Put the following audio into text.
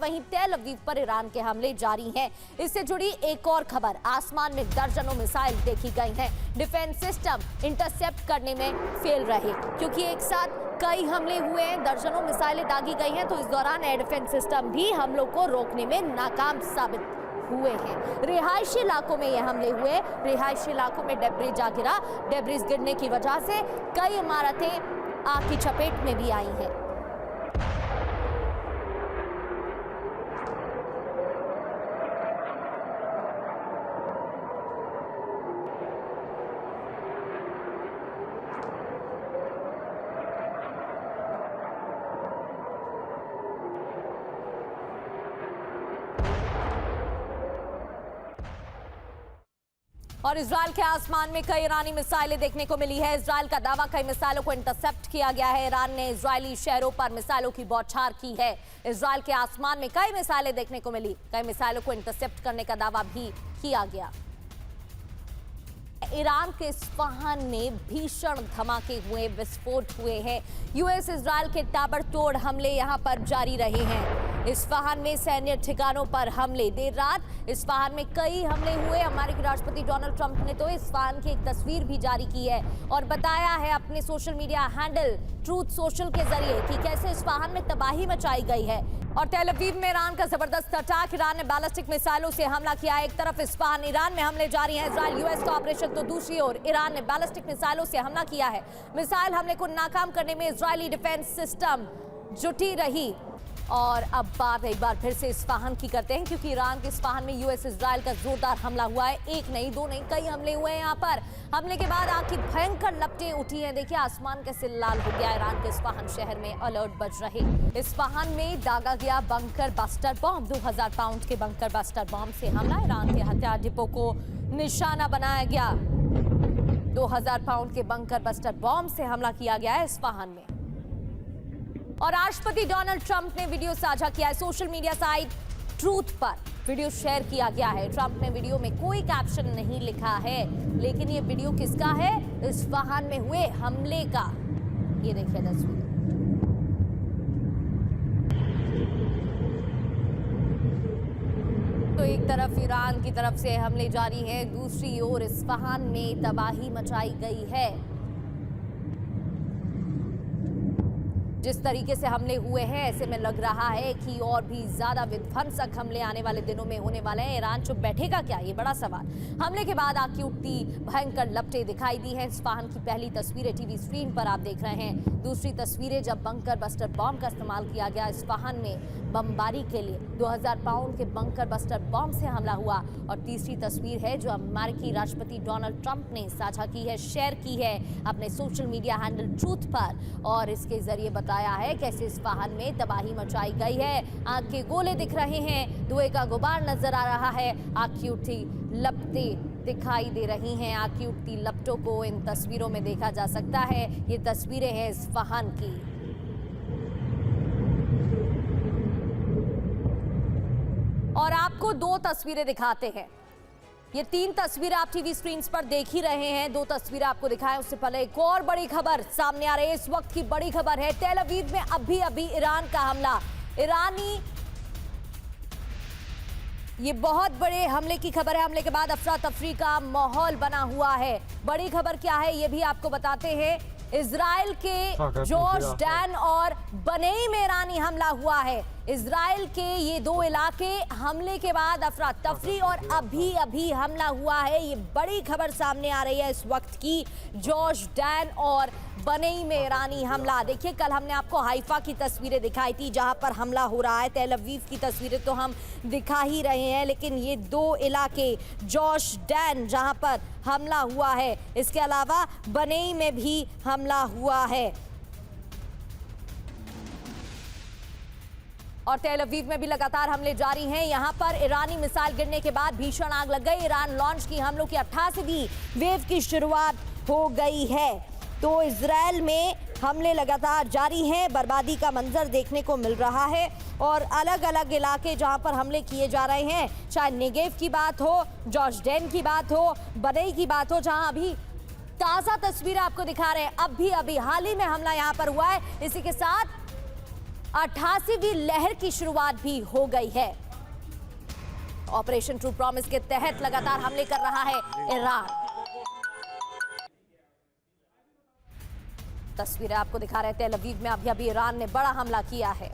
वहीं तेल अवीव पर ईरान के हमले जारी हैं। इससे जुड़ी एक और खबर, आसमान में दर्जनों मिसाइल देखी गई हैं। डिफेंस सिस्टम इंटरसेप्ट करने में फेल रहे, क्योंकि एक साथ कई हमले हुए हैं, दर्जनों मिसाइलें दागी गई हैं, तो इस दौरान एयर डिफेंस सिस्टम भी हमलों को रोकने में नाकाम साबित हुए हैं। रिहायशी इलाकों में ये हमले हुए, रिहायशी इलाकों में डेब्रिज आ गिरा। डेब्रिज गिरने की वजह से कई इमारतें आग की चपेट में भी आई हैं। और इजराइल के आसमान में कई ईरानी मिसाइलें देखने को मिली है। इजराइल का दावा, कई मिसाइलों को इंटरसेप्ट किया गया है। ईरान ने इजरायली शहरों पर मिसाइलों की बौछार की है। इजराइल के आसमान में कई मिसाइलें देखने को मिली, कई मिसाइलों को इंटरसेप्ट करने का दावा भी किया गया। ईरान के इस्फहान में भीषण धमाके हुए, विस्फोट हुए हैं। यूएस इजराइल के ताबड़तोड़ हमले यहां पर जारी रहे हैं। इस्फहान में सैन्य ठिकानों पर हमले, देर रात इस्फहान में कई हमले हुए। अमेरिकी राष्ट्रपति डोनाल्ड ट्रंप ने तो इस्फहान की एक तस्वीर भी जारी की है और बताया है अपने social media handle truth social के जरिए कि कैसे इस्फहान में तबाही मचाई गई है। और तेल अवीव में ईरान का जबरदस्त अटैक, ईरान ने बैलिस्टिक मिसाइलों से हमला किया। एक तरफ इस्फहान, ईरान में हमले जारी हैं, इजराइल यूएस का ऑपरेशन, तो दूसरी ओर ईरान ने बैलिस्टिक मिसाइलों से हमला किया है। मिसाइल हमले को नाकाम करने में इजरायली डिफेंस सिस्टम जुटी रही। और अब बात एक बार फिर से इस्फहान की करते हैं, क्योंकि ईरान के इस्फहान में यूएस इजराइल का जोरदार हमला हुआ है। एक नहीं, दो नहीं, कई हमले हुए हैं यहाँ पर। हमले के बाद आग की भयंकर लपटें उठी हैं। देखिए आसमान कैसे लाल हो गया। ईरान के इस्फहान शहर में अलर्ट बज रहे। इस्फहान में दागा गया बंकर बस्टर बॉम्ब, 2000 पाउंड के बंकर बस्टर बॉम्ब से हमला। ईरान के हथियार डिपो को निशाना बनाया गया। 2000 पाउंड के बंकर बस्टर बॉम्ब से हमला किया गया है इस्फहान में। और राष्ट्रपति डोनाल्ड ट्रंप ने वीडियो साझा किया है सोशल मीडिया साइट ट्रूथ पर। वीडियो शेयर किया गया है। ट्रंप ने वीडियो में कोई कैप्शन नहीं लिखा है, लेकिन ये वीडियो किसका है? इस्फहान में हुए हमले का। ये देखिए तस्वीर। तो एक तरफ ईरान की तरफ से हमले जारी हैं, दूसरी ओर इस्फहान में तबाही मचाई गई है। जिस तरीके से हमले हुए हैं, ऐसे में लग रहा है कि और भी ज्यादा विध्वंसक हमले आने वाले दिनों में होने वाले हैं। ईरान चुप बैठेगा क्या, ये बड़ा सवाल। हमले के बाद आग की उठती भयंकर लपटें दिखाई दी हैं। इस्फहान की पहली तस्वीरें टीवी स्क्रीन पर आप देख रहे हैं। दूसरी तस्वीरें जब बंकर बस्टर बॉम्ब का इस्तेमाल किया गया इस्फहान में बमबारी के लिए। 2000 पाउंड के बंकर बस्टर बॉम्ब से हमला हुआ। और तीसरी तस्वीर है जो अमेरिकी राष्ट्रपति डोनाल्ड ट्रंप ने साझा की है, शेयर की है अपने सोशल मीडिया हैंडल ट्रूथ पर। और इसके जरिए बताया है कैसे इस्फहान में तबाही मचाई गई है। आग के गोले दिख रहे हैं, धुएं का गुबार नजर आ रहा है, आग की उठती लपटें दिखाई दे रही हैं। आग की उठती लपटों को इन तस्वीरों में देखा जा सकता है। ये तस्वीरें हैं इस्फहान की। और आपको दो तस्वीरें दिखाते हैं। ये तीन तस्वीरें आप टीवी स्क्रीन पर देख ही रहे हैं। दो तस्वीरें आपको दिखाएं, उससे पहले एक और बड़ी खबर सामने आ रही है। इस वक्त की बड़ी खबर है तेल अवीव में अभी ईरान का हमला। ईरानी, ये बहुत बड़े हमले की खबर है। हमले के बाद अफरा तफरी का माहौल बना हुआ है। बड़ी खबर क्या है ये भी आपको बताते हैं। इजराइल के जोश डैन और बनेई में ईरानी हमला हुआ है। इजराइल के ये दो इलाके हमले के बाद अफरा तफरी और अभी हमला हुआ है। ये बड़ी खबर सामने आ रही है इस वक्त की। जोश डैन और बनेई में ईरानी हमला। देखिए कल हमने आपको हाइफा की तस्वीरें दिखाई थी जहां पर हमला हो रहा है। तेल अवीव की तस्वीरें तो हम दिखा ही रहे हैं, लेकिन ये दो इलाके जोश डैन जहां पर हमला हुआ है, इसके अलावा बनेई में भी हमला हुआ है। और तेल अवीव में भी लगातार हमले जारी हैं। यहां पर ईरानी मिसाइल गिरने के बाद भीषण आग लग गई। ईरान लॉन्च की हमलों की 88वीं वेव की शुरुआत हो गई है। तो इजराइल में हमले लगातार जारी हैं। बर्बादी का मंजर देखने को मिल रहा है और अलग अलग इलाके जहां पर हमले किए जा रहे हैं, चाहे नेगेव की बात हो, जोश डैन की बात हो, बनेई की बात हो, जहां अभी ताज़ा तस्वीरें आपको दिखा रहे हैं। अभी हाल ही में हमला यहां पर हुआ है। इसी के साथ 88वीं लहर की शुरुआत भी हो गई है। ऑपरेशन ट्रू प्रॉमिस के तहत लगातार हमले कर रहा है ईरान। तस्वीरें आपको दिखा रहे थे, तेल अवीव में अभी ईरान ने बड़ा हमला किया है।